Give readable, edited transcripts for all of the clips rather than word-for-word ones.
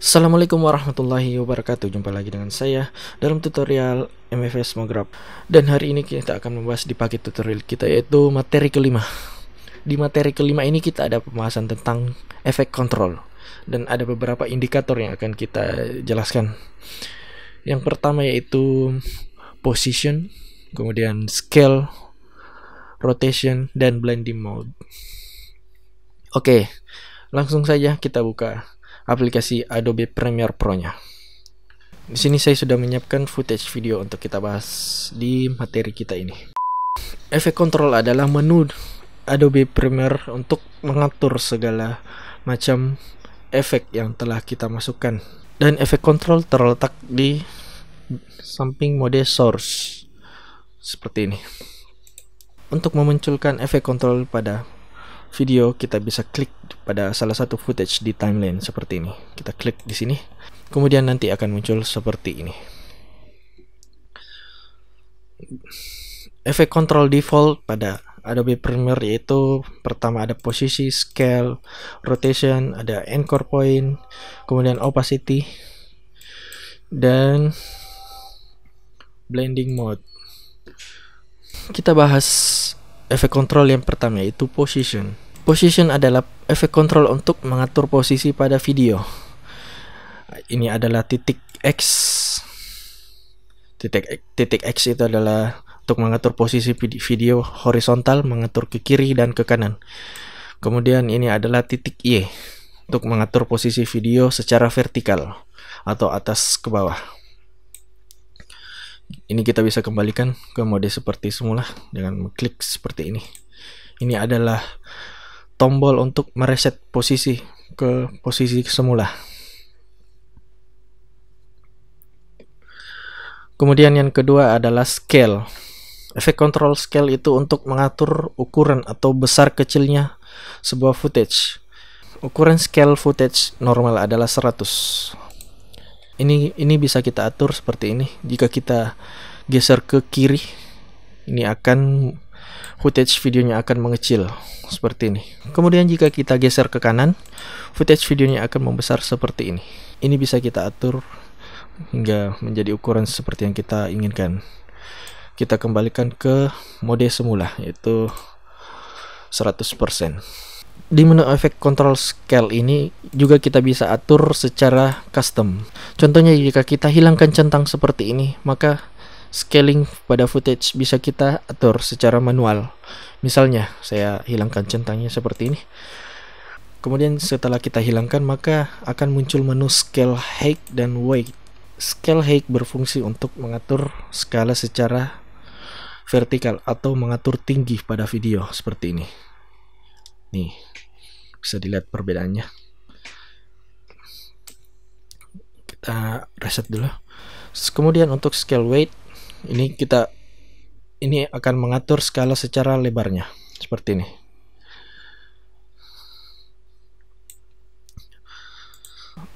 Assalamualaikum warahmatullahi wabarakatuh. Jumpa lagi dengan saya dalam tutorial MFS Mograph. Dan hari ini kita akan membahas di paket tutorial kita, yaitu materi kelima. Di materi kelima ini kita ada pembahasan tentang efek kontrol, dan ada beberapa indikator yang akan kita jelaskan. Yang pertama yaitu position, kemudian scale, rotation, dan blending mode. Oke, langsung saja kita buka aplikasi Adobe Premiere Pro-nya. Di sini saya sudah menyiapkan footage video untuk kita bahas di materi kita ini. Efek kontrol adalah menu Adobe Premiere untuk mengatur segala macam efek yang telah kita masukkan. Dan efek kontrol terletak di samping mode source seperti ini. Untuk memunculkan efek kontrol pada video, kita bisa klik pada salah satu footage di timeline seperti ini. Kita klik di sini, kemudian nanti akan muncul seperti ini. Efek kontrol default pada Adobe Premiere yaitu pertama ada posisi, scale, rotation, ada anchor point, kemudian opacity, dan blending mode. Kita bahas efek kontrol yang pertama yaitu position. Position adalah efek kontrol untuk mengatur posisi pada video. Ini adalah titik X. Titik X itu adalah untuk mengatur posisi video horizontal, mengatur ke kiri dan ke kanan. Kemudian ini adalah titik Y untuk mengatur posisi video secara vertikal atau atas ke bawah. Ini kita bisa kembalikan ke mode seperti semula dengan mengklik seperti ini. Ini adalah tombol untuk mereset posisi ke posisi semula. Kemudian yang kedua adalah scale. Efek kontrol scale itu untuk mengatur ukuran atau besar kecilnya sebuah footage. Ukuran scale footage normal adalah 100. Ini bisa kita atur seperti ini. Jika kita geser ke kiri, ini akan footage videonya akan mengecil seperti ini. Kemudian jika kita geser ke kanan, footage videonya akan membesar seperti ini. Ini bisa kita atur hingga menjadi ukuran seperti yang kita inginkan. Kita kembalikan ke mode semula yaitu 100%. Di menu efek control scale ini juga kita bisa atur secara custom. Contohnya jika kita hilangkan centang seperti ini, maka scaling pada footage bisa kita atur secara manual. Misalnya saya hilangkan centangnya seperti ini. Kemudian setelah kita hilangkan, maka akan muncul menu scale height dan weight. Scale height berfungsi untuk mengatur skala secara vertikal atau mengatur tinggi pada video seperti ini. Nih, bisa dilihat perbedaannya. Kita reset dulu. Kemudian untuk scale weight, ini akan mengatur skala secara lebarnya seperti ini.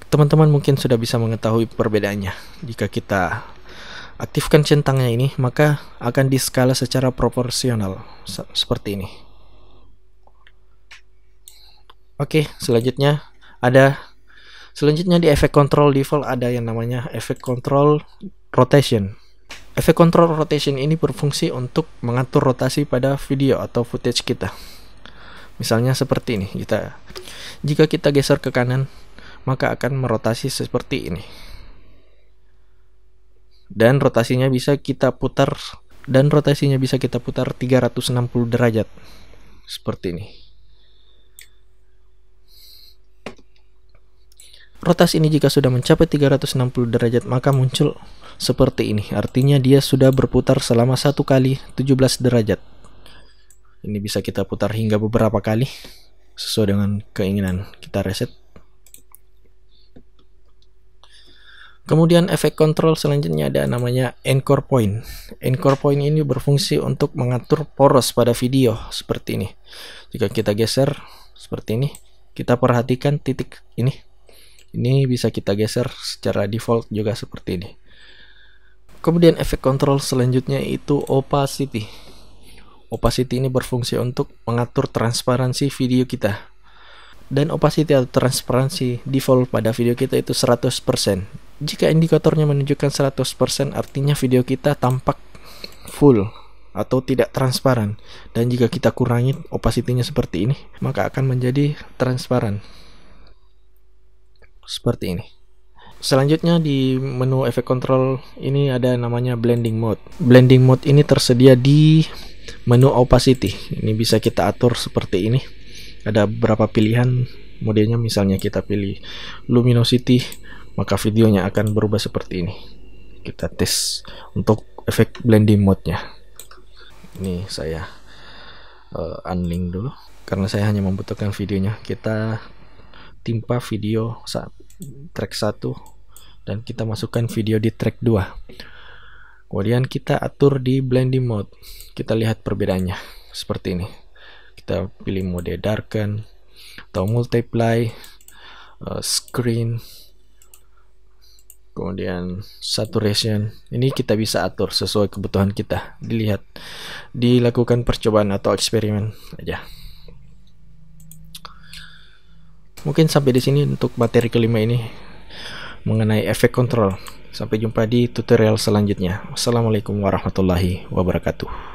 Teman-teman mungkin sudah bisa mengetahui perbedaannya. Jika kita aktifkan centangnya ini, maka akan di skala secara proporsional seperti ini. Oke, selanjutnya di efek control default ada yang namanya efek control rotation. Efek control rotation ini berfungsi untuk mengatur rotasi pada video atau footage kita. Misalnya seperti ini, jika kita geser ke kanan, maka akan merotasi seperti ini. Dan rotasinya bisa kita putar 360 derajat seperti ini. Rotasi ini jika sudah mencapai 360 derajat, maka muncul seperti ini. Artinya dia sudah berputar selama 1 kali 17 derajat. Ini bisa kita putar hingga beberapa kali sesuai dengan keinginan. Kita reset. Kemudian efek kontrol selanjutnya ada namanya anchor point. Anchor point ini berfungsi untuk mengatur poros pada video seperti ini. Jika kita geser seperti ini, kita perhatikan titik ini. Ini bisa kita geser secara default juga seperti ini. Kemudian efek kontrol selanjutnya itu opacity. Opacity ini berfungsi untuk mengatur transparansi video kita. Dan opacity atau transparansi default pada video kita itu 100%. Jika indikatornya menunjukkan 100%, artinya video kita tampak full atau tidak transparan. Dan jika kita kurangi opacity-nya seperti ini, maka akan menjadi transparan. Seperti ini. Selanjutnya di menu efek control ini ada namanya blending mode. Blending mode ini tersedia di menu opacity. Ini bisa kita atur seperti ini. Ada beberapa pilihan modenya, misalnya kita pilih luminosity, maka videonya akan berubah seperti ini. Kita tes untuk efek blending mode-nya. Ini saya unlink dulu karena saya hanya membutuhkan videonya. Kita timpa video track 1 dan kita masukkan video di track 2. Kemudian kita atur di blending mode. Kita lihat perbedaannya seperti ini. Kita pilih mode darken atau multiply, screen, kemudian saturation. Ini kita bisa atur sesuai kebutuhan kita. Dilakukan percobaan atau eksperimen aja. Mungkin sampai di sini untuk materi kelima ini mengenai efek kontrol. Sampai jumpa di tutorial selanjutnya. Wassalamualaikum warahmatullahi wabarakatuh.